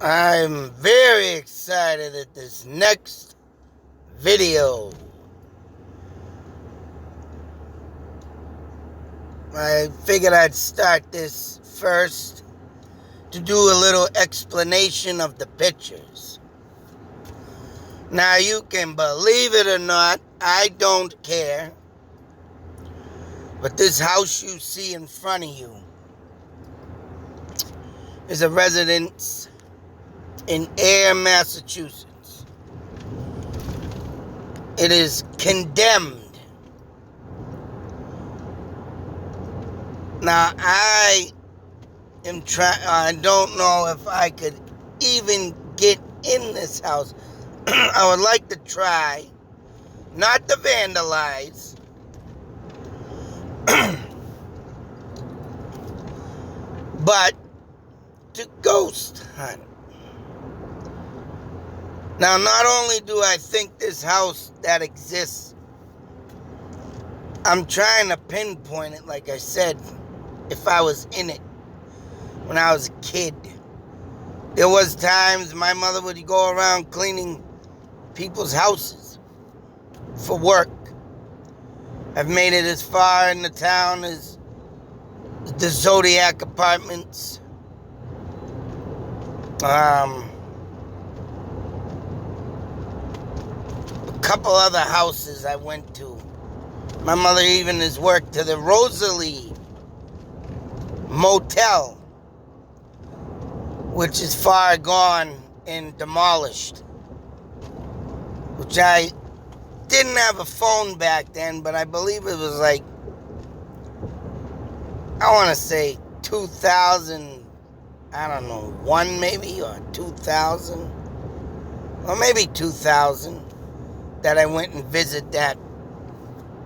I'm very excited at this next video. I figured I'd start this first to do a little explanation of the pictures. Now, you can believe it or not, I don't care, but this house you see in front of you is a residence in Air, Massachusetts. It is condemned. Now, I don't know if I could even get in this house. I would like to try not to vandalize, but to ghost hunt. Now, not only do I think this house that exists, I'm trying to pinpoint it, like I said, if I was in it when I was a kid. There was times my mother would go around cleaning people's houses for work. I've made it as far in the town as the Zodiac Apartments. A couple other houses I went to. My mother even has worked to the Rosalie Motel, which is far gone and demolished. Which I didn't have a phone back then, but I believe it was like, I want to say 2000, I don't know, 1 maybe, or 2000, or maybe 2000, that I went and visited that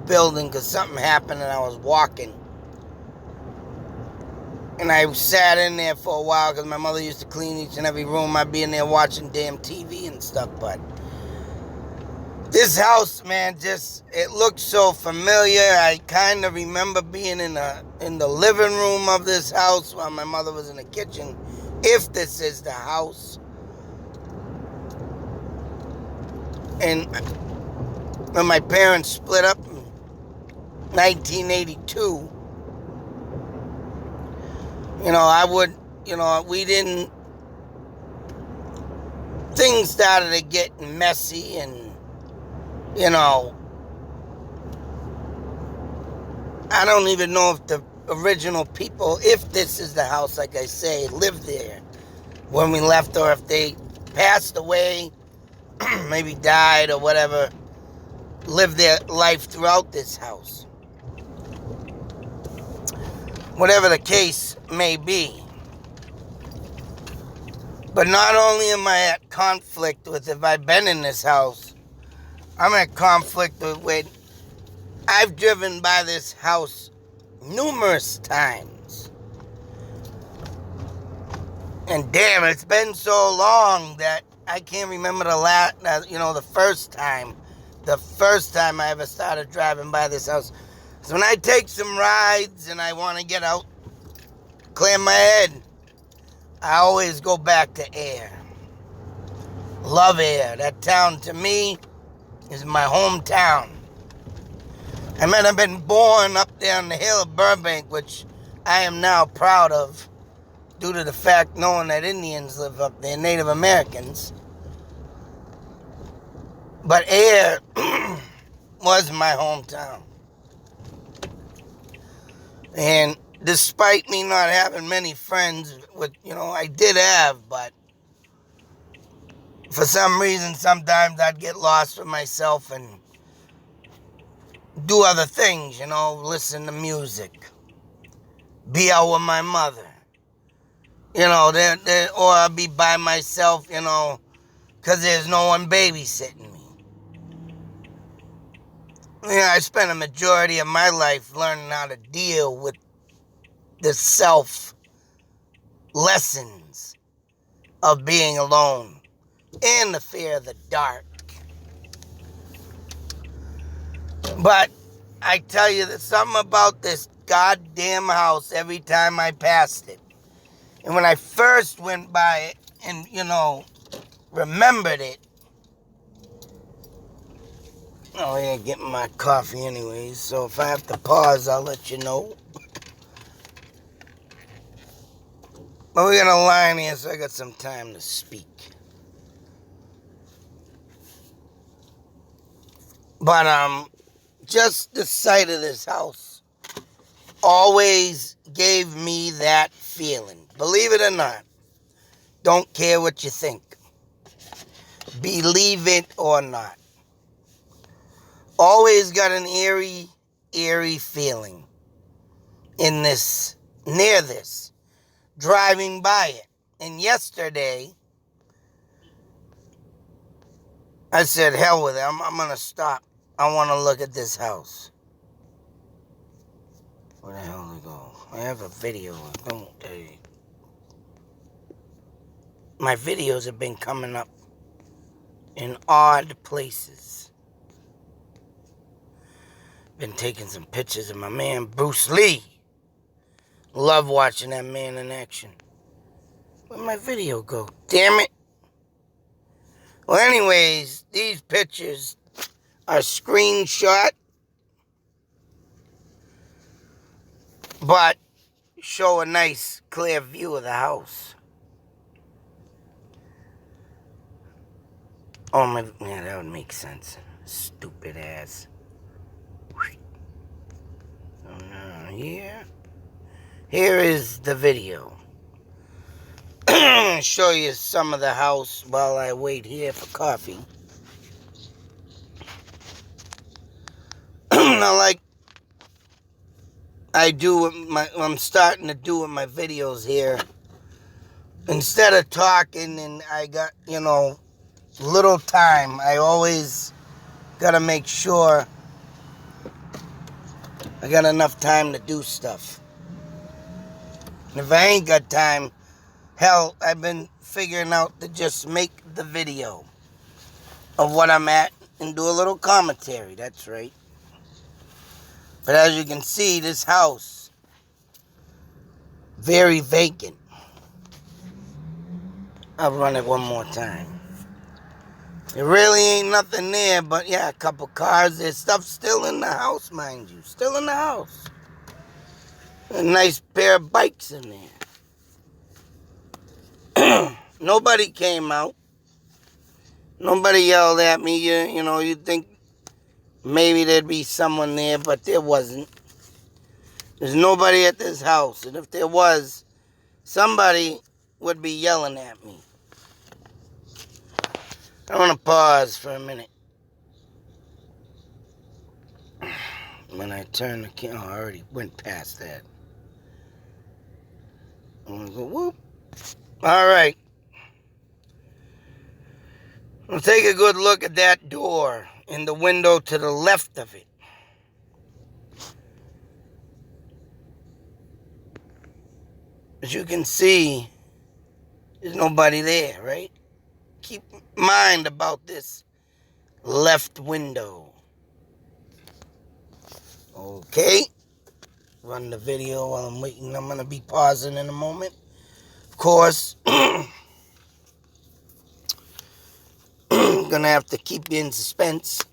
building because something happened and I was walking. And I sat in there for a while because my mother used to clean each and every room. I'd be in there watching damn TV and stuff. But this house, man, it looks so familiar. I kind of remember being in the living room of this house while my mother was in the kitchen, if this is the house. And when my parents split up in 1982, things started to get messy and, I don't even know if the original people, if this is the house, like I say, lived there when we left, or if they passed away, maybe died or whatever, lived their life throughout this house. Whatever the case may be. But not only am I at conflict with if I've been in this house, I'm at conflict with I've driven by this house numerous times. And damn, it's been so long that I can't remember the first time I ever started driving by this house. So when I take some rides and I want to get out, clear my head, I always go back to Air. Love Air. That town to me is my hometown. I mean, I've been born up there on the hill of Burbank, which I am now proud of due to the fact knowing that Indians live up there, Native Americans. But Air was my hometown. And despite me not having many friends, I did have, but for some reason, sometimes I'd get lost with myself and do other things, listen to music, be out with my mother, or I'd be by myself, because there's no one babysitting me. I spent a majority of my life learning how to deal with the self lessons of being alone and the fear of the dark. But I tell you, there's something about this goddamn house every time I passed it. And when I first went by it, and, remembered it. Oh, yeah, getting my coffee anyways, so if I have to pause, I'll let you know. But we got a line here, so I got some time to speak. But, just the sight of this house always gave me that feeling. Believe it or not. Don't care what you think. Believe it or not. Always got an eerie feeling in this, near this, driving by it. And yesterday, I said, hell with it, I'm going to stop. I want to look at this house. Where the hell did it go? I have a video, don't I? My videos have been coming up in odd places. Been taking some pictures of my man Bruce Lee. Love watching that man in action. Where'd my video go? Damn it. Well, anyways, these pictures are screenshot, but show a nice, clear view of the house. Oh, yeah, that would make sense. Stupid ass. So now here is the video. Show you some of the house while I wait here for coffee. Now, like I'm starting to do with my videos here, instead of talking and I got, little time, I always got to make sure I got enough time to do stuff. And if I ain't got time, hell, I've been figuring out to just make the video of what I'm at and do a little commentary. That's right. But as you can see, this house, very vacant. I'll run it one more time. There really ain't nothing there, but yeah, a couple cars. There's stuff still in the house, mind you. Still in the house. A nice pair of bikes in there. Nobody came out. Nobody yelled at me. You'd think maybe there'd be someone there, but there wasn't. There's nobody at this house. And if there was, somebody would be yelling at me. I want to pause for a minute. When I turn the camera, I already went past that. I'm going to go whoop. All right. We'll take a good look at that door in the window to the left of it. As you can see, there's nobody there, right? Keep mind about this left window. Okay. Run the video while I'm waiting. I'm going to be pausing in a moment. Of course, going to have to keep you in suspense.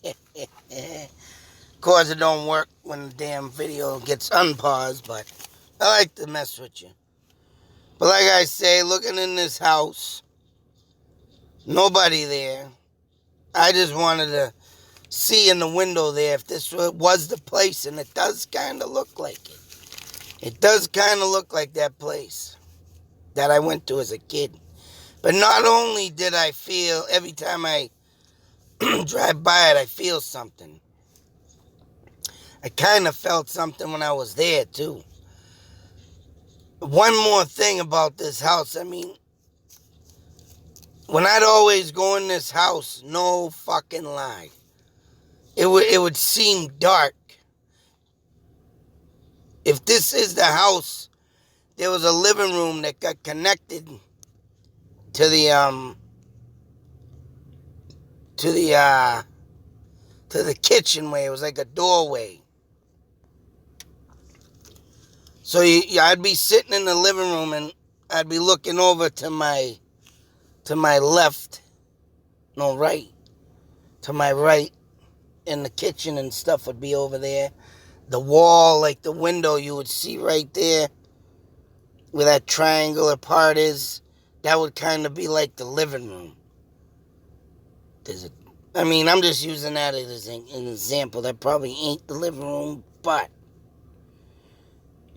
Of course, it don't work when the damn video gets unpaused, but I like to mess with you. But like I say, looking in this house, nobody there. I just wanted to see in the window there if this was the place, and it does kind of look like it. It does kind of look like that place that I went to as a kid. But not only did I feel, every time I drive by it, I feel something. I kind of felt something when I was there, too. One more thing about this house. I mean, when I'd always go in this house, no fucking lie, it would seem dark. If this is the house, there was a living room that got connected to the kitchenway. It was like a doorway. So I'd be sitting in the living room and I'd be looking over to my to my left, no, right, to my right, in the kitchen and stuff would be over there. The wall, like the window you would see right there, where that triangular part is, that would kind of be like the living room. I'm just using that as an example. That probably ain't the living room, but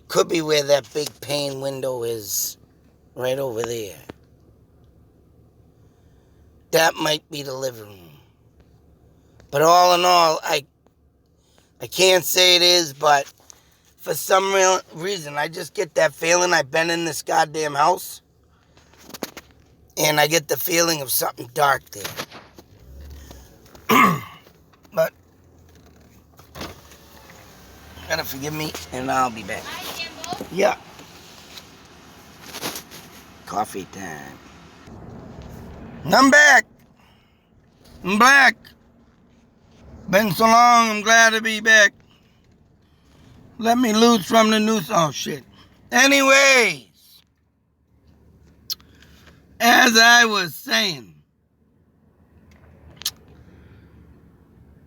could be where that big pane window is, right over there. That might be the living room. But all in all, I can't say it is, but for some real reason, I just get that feeling. I've been in this goddamn house, and I get the feeling of something dark there. But, gotta forgive me, and I'll be back. Yeah. Coffee time. I'm back. I'm back. Been so long, I'm glad to be back. Let me loose from the noose. Oh, shit. Anyways, as I was saying,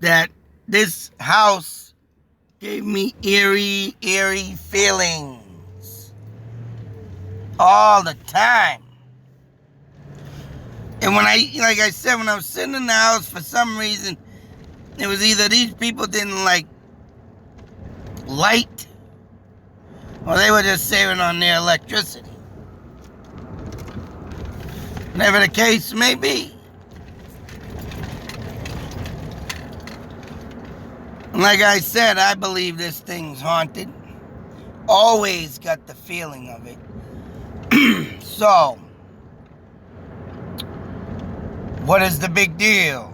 that this house gave me eerie feelings all the time. And when like I said, when I was sitting in the house, for some reason, it was either these people didn't like light, or they were just saving on their electricity. Whatever the case may be. And like I said, I believe this thing's haunted. Always got the feeling of it. So, what is the big deal?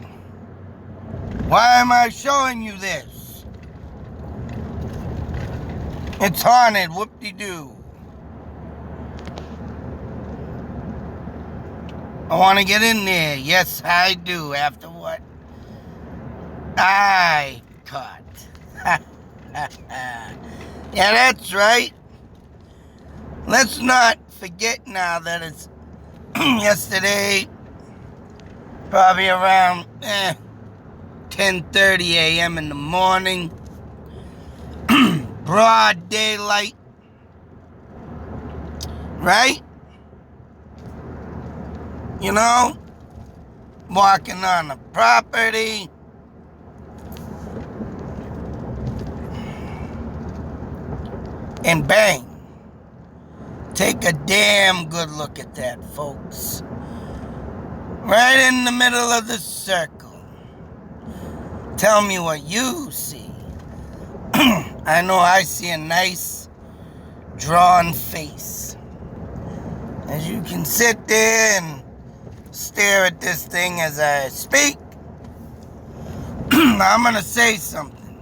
Why am I showing you this? It's haunted, whoop-de-doo. I want to get in there. Yes, I do, after what I caught. Yeah, that's right. Let's not forget now that it's yesterday, probably around 10:30 a.m. in the morning. Broad daylight. Right? You know, walking on the property. And bang. Take a damn good look at that, folks. Right in the middle of the circle. Tell me what you see. I know I see a nice, drawn face. As you can sit there and stare at this thing as I speak, I'm going to say something.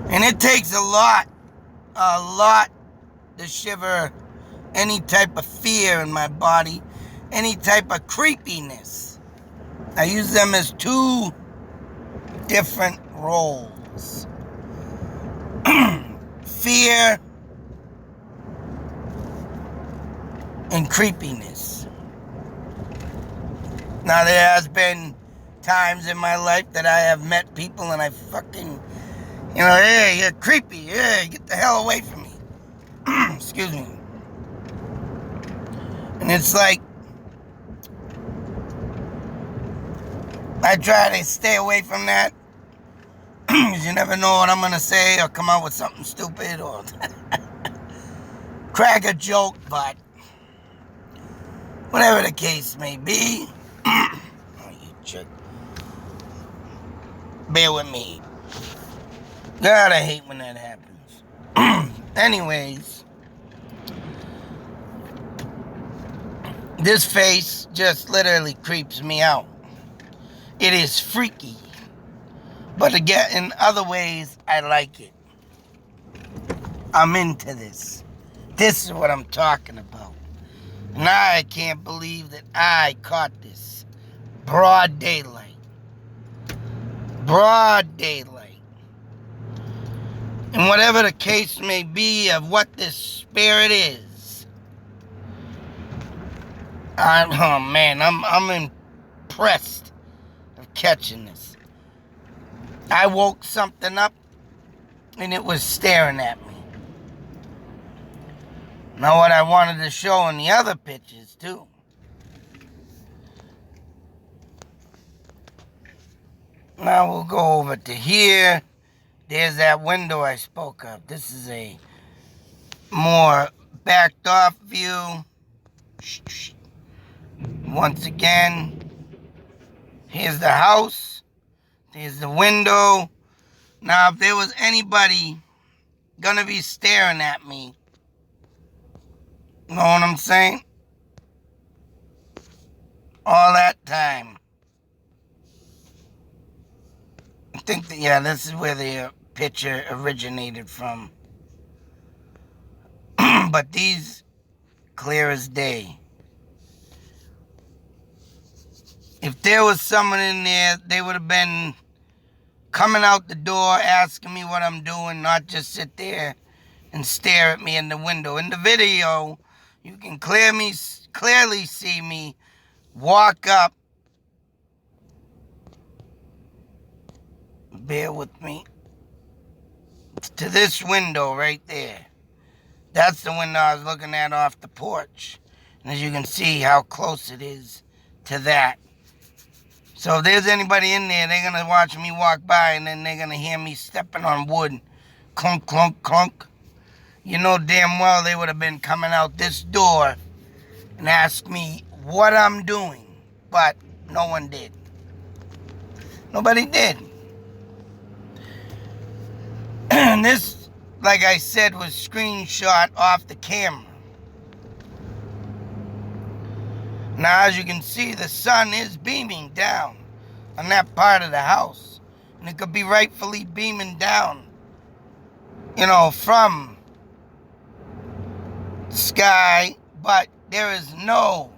And it takes a lot to shiver any type of fear in my body, any type of creepiness. I use them as two different roles. Fear and creepiness. Now, there has been times in my life that I have met people and I fucking, hey, you're creepy. Yeah, get the hell away from me. Excuse me. And it's like, I try to stay away from that. Because you never know what I'm going to say or come out with something stupid or crack a joke, but whatever the case may be. Oh, you jerk. Bear with me. God, I hate when that happens. Anyways, this face just literally creeps me out. It is freaky. But again, in other ways, I like it. I'm into this. This is what I'm talking about. And I can't believe that I caught this. Broad daylight. Broad daylight. And whatever the case may be of what this spirit is, Oh man, I'm impressed of catching this. I woke something up and it was staring at me. Now what I wanted to show in the other pictures too. Now we'll go over to here. There's that window I spoke of. This is a more backed off view. Once again, here's the house. There's the window. Now, if there was anybody gonna be staring at me, know what I'm saying? All that time. I think that, yeah, this is where the picture originated from. But these, clear as day. If there was someone in there, they would have been coming out the door asking me what I'm doing, not just sit there and stare at me in the window. In the video, you can clearly see me walk up. Bear with me. To this window right there. That's the window I was looking at off the porch. And as you can see how close it is to that. So if there's anybody in there, they're going to watch me walk by and then they're going to hear me stepping on wood. Clunk, clunk, clunk. You know damn well they would have been coming out this door and asked me what I'm doing. But no one did. Nobody did. And this, like I said, was screenshot off the camera. Now, as you can see, the sun is beaming down on that part of the house. And it could be rightfully beaming down, from the sky, but there is no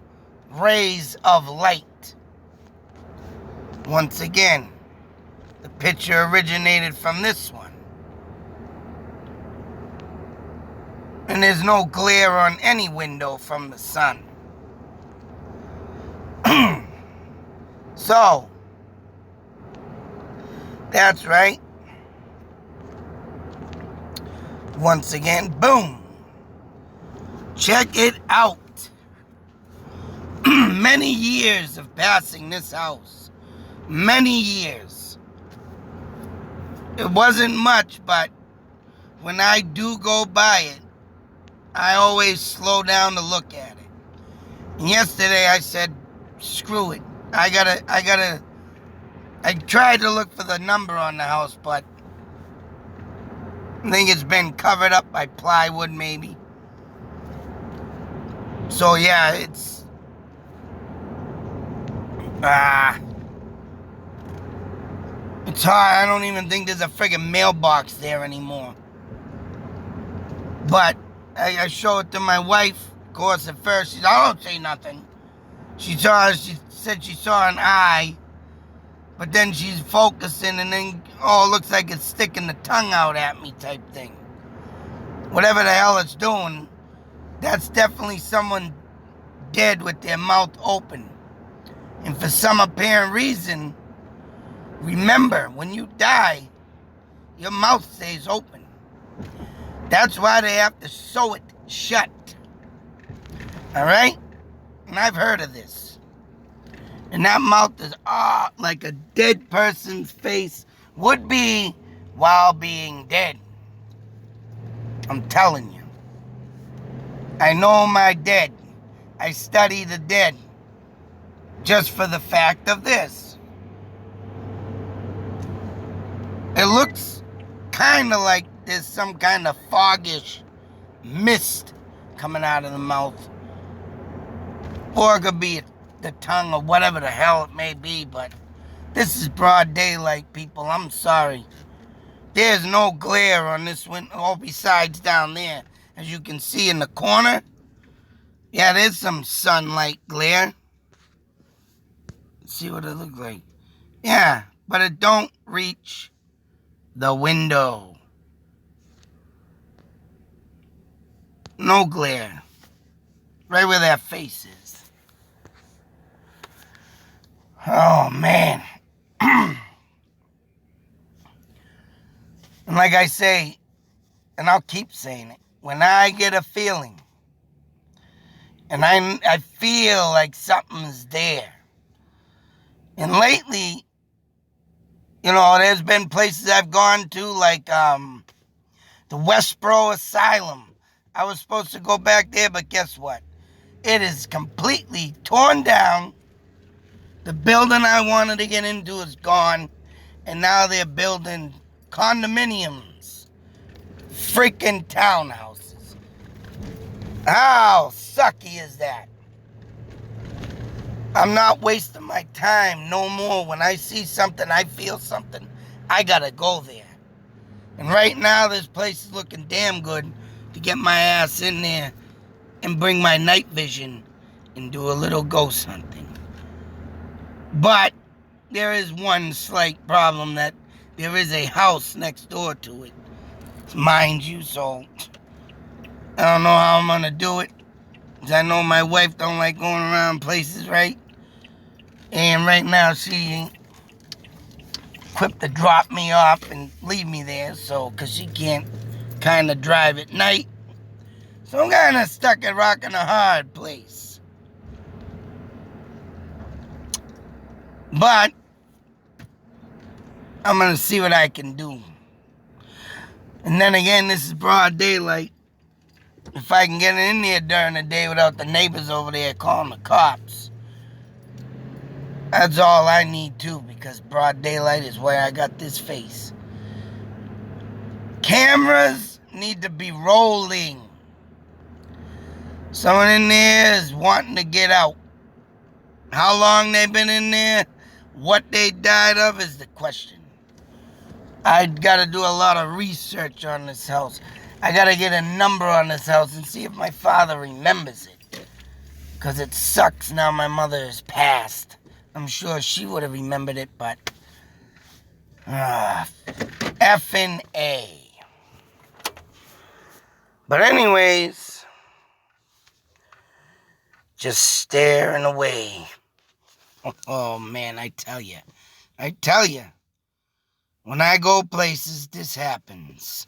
rays of light. Once again, the picture originated from this one. And there's no glare on any window from the sun. So, that's right. Once again, boom. Check it out. Many years of passing this house. Many years. It wasn't much, but when I do go by it, I always slow down to look at it. And yesterday I said, screw it. I tried to look for the number on the house, but I think it's been covered up by plywood maybe. So yeah, it's hard. I don't even think there's a friggin' mailbox there anymore. But I show it to my wife. Of course, at first, she said, I don't say nothing. She said she saw an eye, but then she's focusing and then, it looks like it's sticking the tongue out at me type thing. Whatever the hell it's doing, that's definitely someone dead with their mouth open. And for some apparent reason, remember, when you die, your mouth stays open. That's why they have to sew it shut. All right? And I've heard of this. And that mouth is like a dead person's face would be while being dead. I'm telling you. I know my dead. I study the dead. Just for the fact of this. It looks kind of like there's some kind of foggish mist coming out of the mouth. Or it could be the tongue or whatever the hell it may be, but this is broad daylight, people. I'm sorry. There's no glare on this window, besides down there. As you can see in the corner, yeah, there's some sunlight glare. Let's see what it looks like. Yeah, but it don't reach the window. No glare. Right where that face is. Oh, man. And like I say, and I'll keep saying it, when I get a feeling, and I feel like something's there, and lately, there's been places I've gone to, like the Westboro Asylum. I was supposed to go back there, but guess what? It is completely torn down. The building I wanted to get into is gone, and now they're building condominiums, freaking townhouses. How sucky is that? I'm not wasting my time no more. When I see something, I feel something, I gotta go there. And right now, this place is looking damn good to get my ass in there and bring my night vision and do a little ghost hunting. But there is one slight problem, that there is a house next door to it, mind you, so I don't know how I'm gonna do it, because I know my wife don't like going around places, right? And right now she ain't equipped to drop me off and leave me there, so, because she can't kind of drive at night. So I'm kind of stuck at rock and a hard place. But I'm going to see what I can do. And then again, this is broad daylight. If I can get in there during the day without the neighbors over there calling the cops, that's all I need too, because broad daylight is where I got this face. Cameras need to be rolling. Someone in there is wanting to get out. How long they've been in there, what they died of is the question. I got to do a lot of research on this house. I got to get a number on this house and see if my father remembers it. Because it sucks now my mother is passed. I'm sure she would have remembered it, but effing A. But anyways, just staring away. Oh man, I tell you. When I go places, this happens.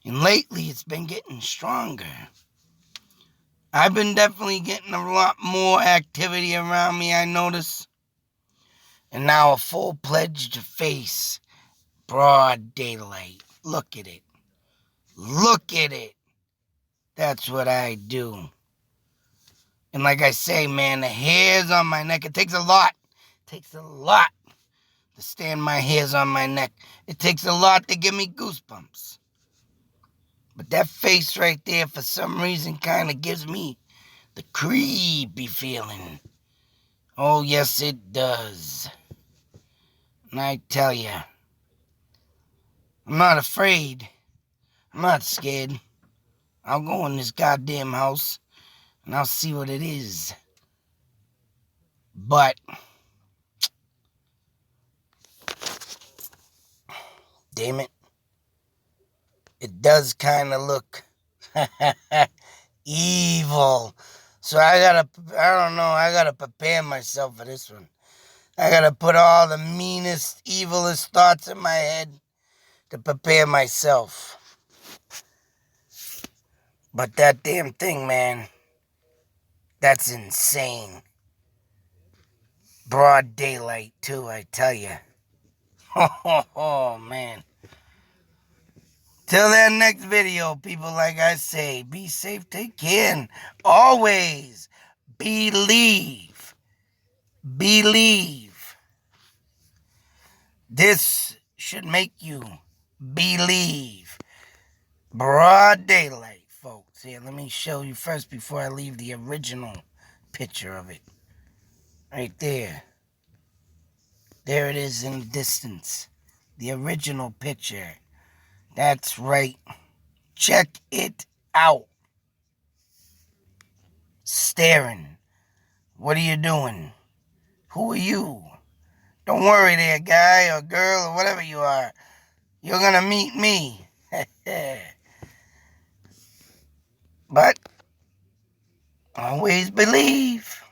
And lately, it's been getting stronger. I've been definitely getting a lot more activity around me, I notice. And now a full-fledged face. Broad daylight. Look at it. Look at it. That's what I do. And like I say, man, the hairs on my neck, it takes a lot. It takes a lot to stand my hairs on my neck. It takes a lot to give me goosebumps. But that face right there, for some reason, kind of gives me the creepy feeling. Oh, yes, it does. And I tell you, I'm not afraid. I'm not scared. I'll go in this goddamn house, and I'll see what it is. But damn it, it does kind of look evil. So I gotta prepare myself for this one. I gotta put all the meanest, evilest thoughts in my head to prepare myself. But that damn thing, man, that's insane. Broad daylight, too, I tell you. Oh, man. Till that next video, people, like I say, be safe, take care, and always believe. Believe. This should make you believe. Broad daylight, folks. Here, let me show you first before I leave the original picture of it. Right there. There it is in the distance. The original picture. That's right. Check it out. Staring. What are you doing? Who are you? Don't worry there, guy or girl or whatever you are. You're gonna meet me. But always believe.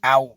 Out.